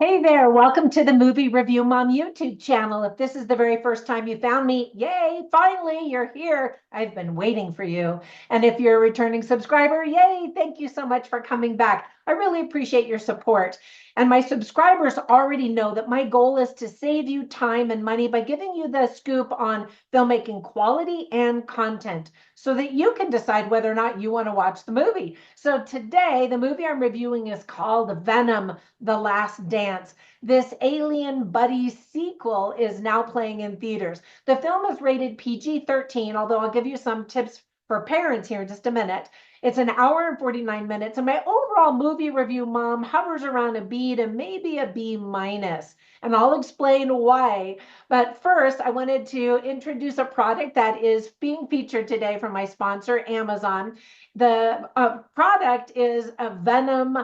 Hey there, welcome to the Movie Review Mom YouTube channel. If this is the very first time you found me, yay, finally, you're here. I've been waiting for you. And if you're a returning subscriber, yay, thank you so much for coming back. I really appreciate your support. And my subscribers already know that my goal is to save you time and money by giving you the scoop on filmmaking quality and content so that you can decide whether or not you want to watch the movie. So today, the movie I'm reviewing is called Venom: The Last Dance. This alien buddy sequel is now playing in theaters. The film is rated PG-13, although I'll give you some tips for parents here in just a minute. It's an hour and 49 minutes, and my overall movie review, Mom, hovers around a B to maybe a B minus, and I'll explain why. But first, I wanted to introduce a product that is being featured today from my sponsor, Amazon. The product is a Venom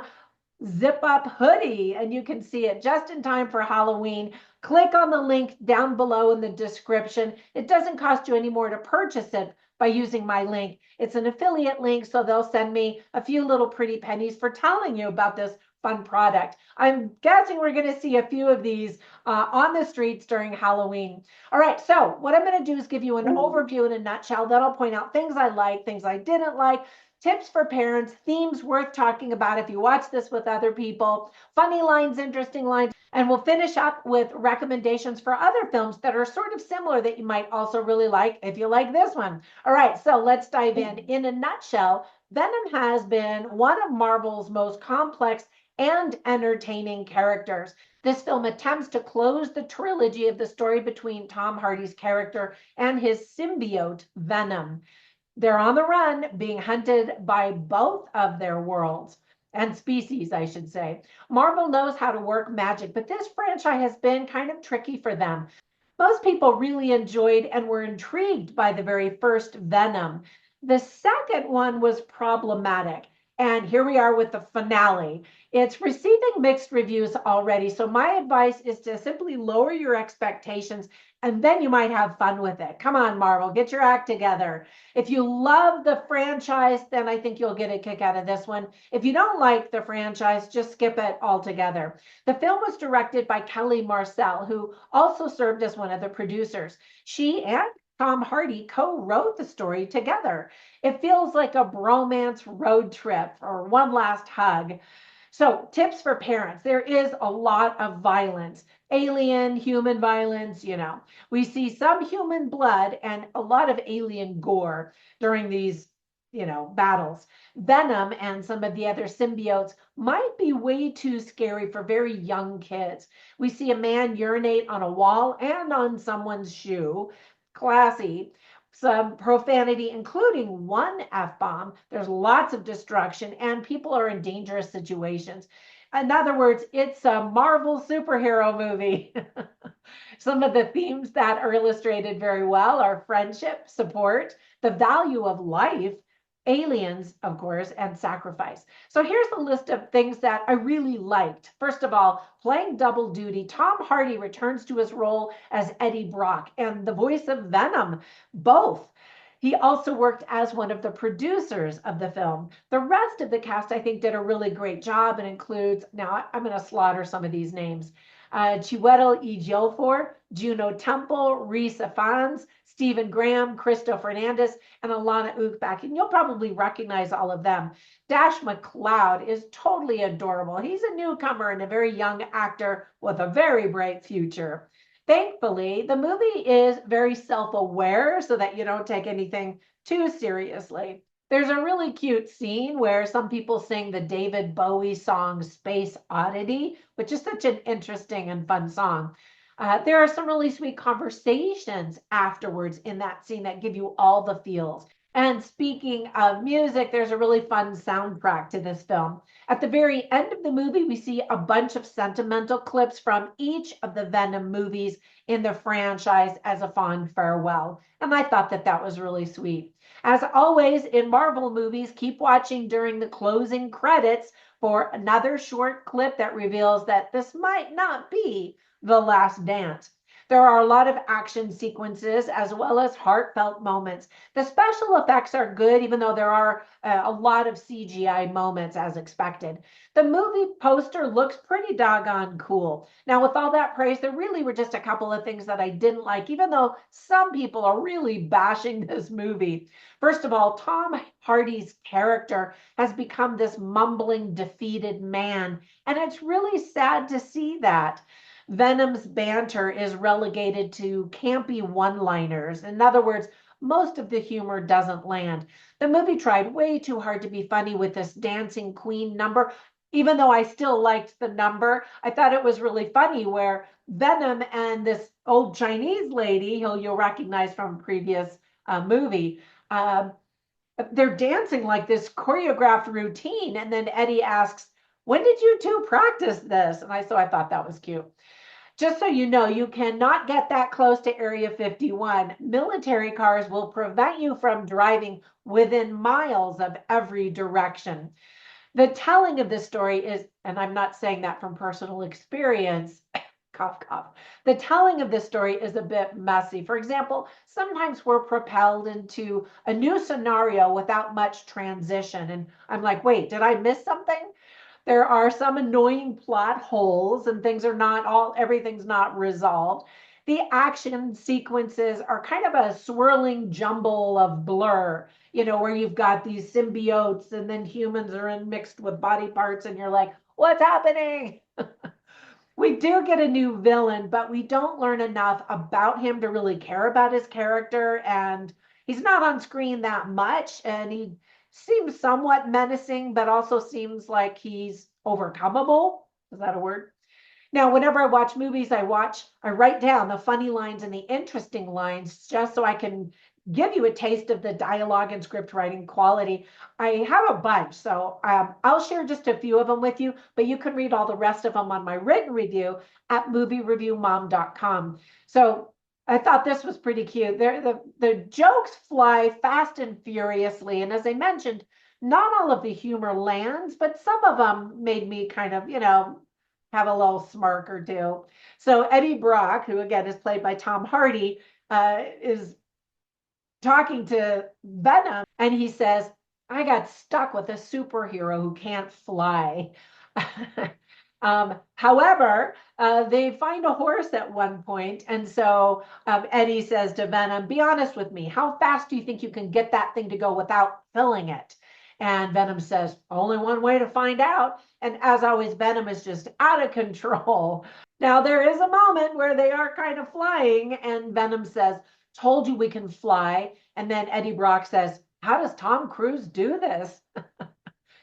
zip up hoodie, and you can see it just in time for Halloween. Click on the link down below in the description. It doesn't cost you any more to purchase it by using my link. It's an affiliate link, so they'll send me a few little pretty pennies for telling you about this fun product. I'm guessing we're going to see a few of these on the streets during Halloween. All right, so what I'm going to do is give you an overview in a nutshell. Then I'll point out things I like, things I didn't like, tips for parents, themes worth talking about if you watch this with other people, funny lines, interesting lines, and we'll finish up with recommendations for other films that are sort of similar that you might also really like if you like this one. All right, so let's dive in. In a nutshell, Venom has been one of Marvel's most complex and entertaining characters. This film attempts to close the trilogy of the story between Tom Hardy's character and his symbiote, Venom. They're on the run, being hunted by both of their worlds and species, I should say. Marvel knows how to work magic, but this franchise has been kind of tricky for them. Most people really enjoyed and were intrigued by the very first Venom. The second one was problematic. And here we are with the finale. It's receiving mixed reviews already. So, my advice is to simply lower your expectations and then you might have fun with it. Come on, Marvel, get your act together. If you love the franchise, then I think you'll get a kick out of this one. If you don't like the franchise, just skip it altogether. The film was directed by Kelly Marcel, who also served as one of the producers. She and Tom Hardy co-wrote the story together. It feels like a bromance road trip or one last hug. So, tips for parents. There is a lot of violence, alien, human violence, We see some human blood and a lot of alien gore during these, battles. Venom and some of the other symbiotes might be way too scary for very young kids. We see a man urinate on a wall and on someone's shoe. Classy. Some profanity, including one F-bomb. There's lots of destruction, and people are in dangerous situations. In other words, it's a Marvel superhero movie. Some of the themes that are illustrated very well are friendship, support, the value of life, aliens, of course, and sacrifice. So here's a list of things that I really liked. First of all, playing double duty, Tom Hardy returns to his role as Eddie Brock and the voice of Venom, both. He also worked as one of the producers of the film. The rest of the cast, I think, did a really great job and includes, now I'm going to slaughter some of these names, Chiwetel Ejiofor, Juno Temple, Rhys Ifans, Stephen Graham, Christo Fernandez, and Alana Ukbak. And you'll probably recognize all of them. Dash McLeod is totally adorable. He's a newcomer and a very young actor with a very bright future. Thankfully, the movie is very self-aware so that you don't take anything too seriously. There's a really cute scene where some people sing the David Bowie song Space Oddity, which is such an interesting and fun song. There are some really sweet conversations afterwards in that scene that give you all the feels. And speaking of music, there's a really fun soundtrack to this film. At the very end of the movie, we see a bunch of sentimental clips from each of the Venom movies in the franchise as a fond farewell. And I thought that that was really sweet. As always in Marvel movies, keep watching during the closing credits for another short clip that reveals that this might not be the last dance. There are a lot of action sequences as well as heartfelt moments. The special effects are good, even though there are a lot of CGI moments as expected. The movie poster looks pretty doggone cool. Now, with all that praise, there really were just a couple of things that I didn't like, even though some people are really bashing this movie. First of all, Tom Hardy's character has become this mumbling, defeated man, and it's really sad to see that. Venom's banter is relegated to campy one-liners. In other words, most of the humor doesn't land. The movie tried way too hard to be funny with this dancing queen number. Even though I still liked the number, I thought it was really funny where Venom and this old Chinese lady, who you'll recognize from a previous movie, they're dancing like this choreographed routine. And then Eddie asks, when did you two practice this? And I thought that was cute. Just so you know, you cannot get that close to Area 51. Military cars will prevent you from driving within miles of every direction. The telling of this story is, and I'm not saying that from personal experience, cough, cough. The telling of this story is a bit messy. For example, sometimes we're propelled into a new scenario without much transition. And I'm like, wait, did I miss something? There are some annoying plot holes and everything's not resolved. The action sequences are kind of a swirling jumble of blur, where you've got these symbiotes and then humans are mixed with body parts and you're like, what's happening? We do get a new villain, but we don't learn enough about him to really care about his character. And he's not on screen that much. And he seems somewhat menacing, but also seems like he's overcomable. Is that a word? Now, whenever I watch movies, I write down the funny lines and the interesting lines just so I can give you a taste of the dialogue and script writing quality. I have a bunch, so I'll share just a few of them with you, but you can read all the rest of them on my written review at moviereviewmom.com. So I thought this was pretty cute. The jokes fly fast and furiously, and as I mentioned, not all of the humor lands, but some of them made me kind of, have a little smirk or two. So Eddie Brock, who again is played by Tom Hardy, is talking to Venom, and he says, I got stuck with a superhero who can't fly. However, they find a horse at one point, and so Eddie says to Venom, be honest with me, how fast do you think you can get that thing to go without filling it? And Venom says, only one way to find out. And as always, Venom is just out of control. Now, there is a moment where they are kind of flying, and Venom says, told you we can fly. And then Eddie Brock says, how does Tom Cruise do this?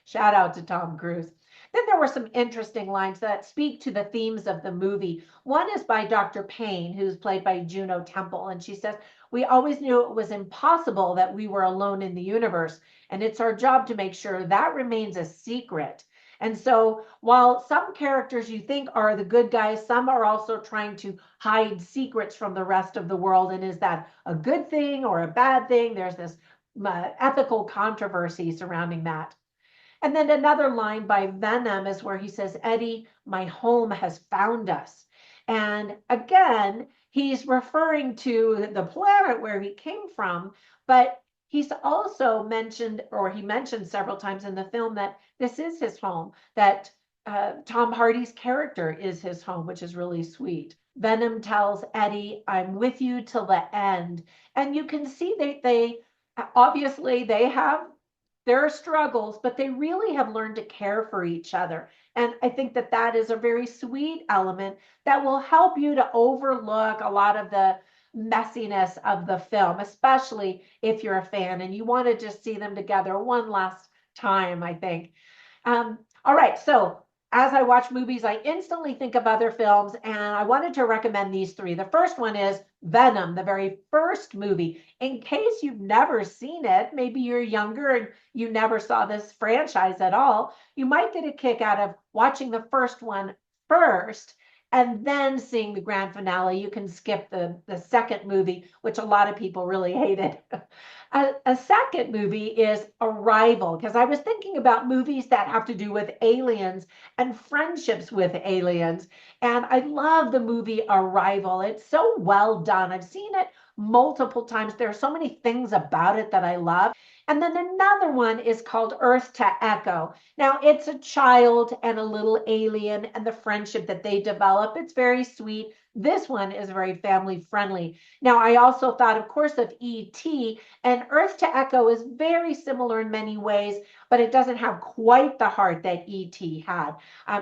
Shout out to Tom Cruise. Then there were some interesting lines that speak to the themes of the movie. One is by Dr. Payne, who's played by Juno Temple, and she says, we always knew it was impossible that we were alone in the universe, and it's our job to make sure that remains a secret. And so while some characters you think are the good guys, some are also trying to hide secrets from the rest of the world. And is that a good thing or a bad thing? There's this ethical controversy surrounding that. And then another line by Venom is where he says, Eddie, my home has found us. And again, he's referring to the planet where he came from, but he's also mentioned, or he mentioned several times in the film, that this is his home, that Tom Hardy's character is his home, which is really sweet. Venom tells Eddie, I'm with you till the end. And you can see they obviously they have their struggles, but they really have learned to care for each other. And I think that that is a very sweet element that will help you to overlook a lot of the messiness of the film, especially if you're a fan and you want to just see them together one last time, I think. All right, so as I watch movies, I instantly think of other films, and I wanted to recommend these three. The first one is Venom, the very first movie. In case you've never seen it, maybe you're younger and you never saw this franchise at all, you might get a kick out of watching the first one first and then seeing the grand finale. You can skip the second movie, which a lot of people really hated. A second movie is Arrival, because I was thinking about movies that have to do with aliens and friendships with aliens. And I love the movie Arrival. It's so well done. I've seen it multiple times. There are so many things about it that I love. And then another one is called Earth to Echo. Now, it's a child and a little alien and the friendship that they develop. It's very sweet. This one is very family friendly. Now, I also thought, of course, of E.T., and Earth to Echo is very similar in many ways, but it doesn't have quite the heart that E.T. had.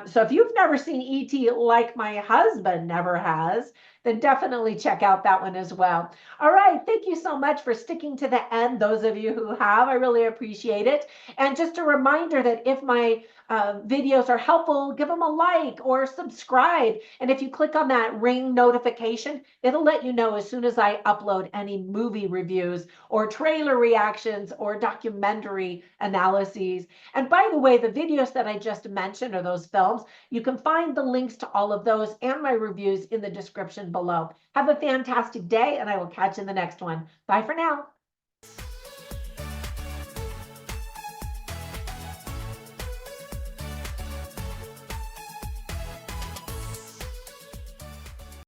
So if you've never seen E.T. like my husband never has, then definitely check out that one as well. All right, thank you so much for sticking to the end, those of you who have. I really appreciate it. And just a reminder that if my videos are helpful, give them a like or subscribe. And if you click on that ring notification, it'll let you know as soon as I upload any movie reviews or trailer reactions or documentary analyses. And by the way, the videos that I just mentioned, or those films, you can find the links to all of those and my reviews in the description below. Have a fantastic day, and I will catch you in the next one. Bye for now.